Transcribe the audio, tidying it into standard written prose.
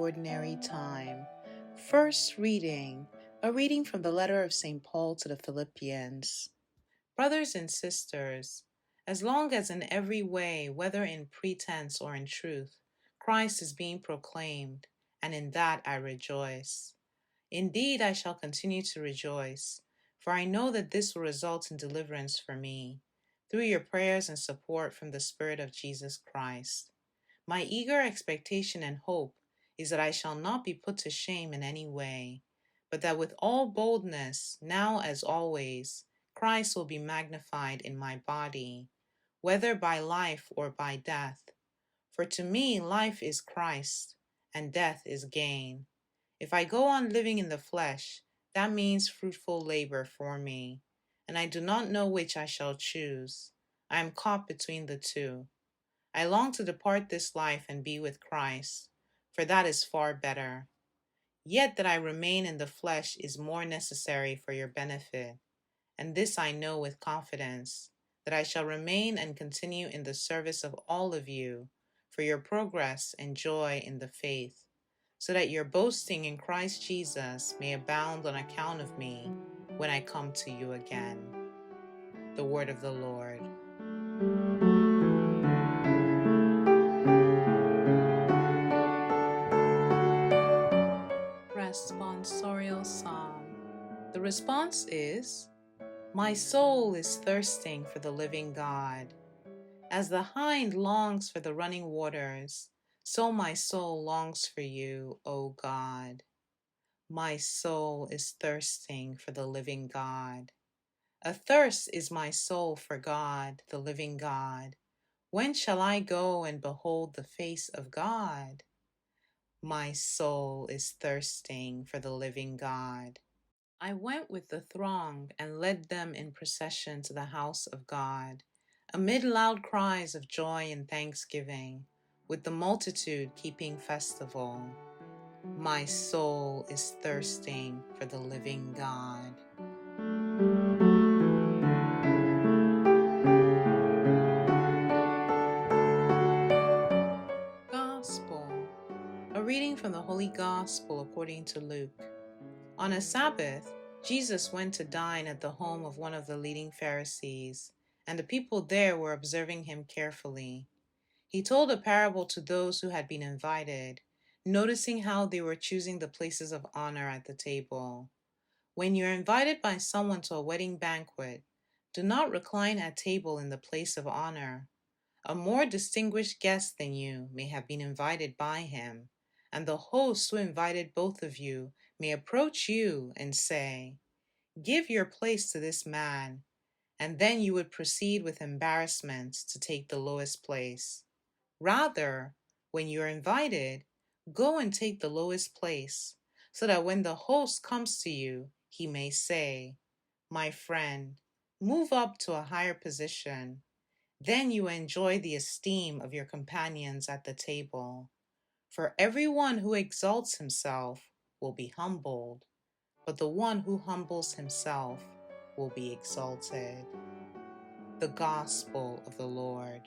Ordinary Time. First reading, a reading from the letter of St. Paul to the Philippians. Brothers and sisters, as long as in every way, whether in pretense or in truth, Christ is being proclaimed, and in that I rejoice. Indeed, I shall continue to rejoice, for I know that this will result in deliverance for me, through your prayers and support from the Spirit of Jesus Christ. My eager expectation and hope is that I shall not be put to shame in any way, but that with all boldness, now as always, Christ will be magnified in my body, whether by life or by death. For to me life is Christ, and death is gain. If I go on living in the flesh, that means fruitful labor for me, and I do not know which I shall choose. I am caught between the two. I long to depart this life and be with Christ, for that is far better. Yet that I remain in the flesh is more necessary for your benefit, and this I know with confidence, that I shall remain and continue in the service of all of you, for your progress and joy in the faith, so that your boasting in Christ Jesus may abound on account of me when I come to you again. The word of the Lord. Responsorial Psalm. The response is, My soul is thirsting for the living God. As the hind longs for the running waters, so my soul longs for you, O God. My soul is thirsting for the living God. Athirst is my soul for God, the living God. When shall I go and behold the face of God? My soul is thirsting for the living God. I went with the throng and led them in procession to the house of God, amid loud cries of joy and thanksgiving, with the multitude keeping festival. My soul is thirsting for the living God. Gospel. A reading from the Holy Gospel according to Luke. On a Sabbath, Jesus went to dine at the home of one of the leading Pharisees, and the people there were observing him carefully. He told a parable to those who had been invited, noticing how they were choosing the places of honor at the table. When you are invited by someone to a wedding banquet, do not recline at table in the place of honor. A more distinguished guest than you may have been invited by him, and the host who invited both of you may approach you and say, Give your place to this man, and then you would proceed with embarrassment to take the lowest place. Rather, when you are invited, go and take the lowest place, so that when the host comes to you, he may say, My friend, move up to a higher position. Then you enjoy the esteem of your companions at the table. For everyone who exalts himself will be humbled, but the one who humbles himself will be exalted. The Gospel of the Lord.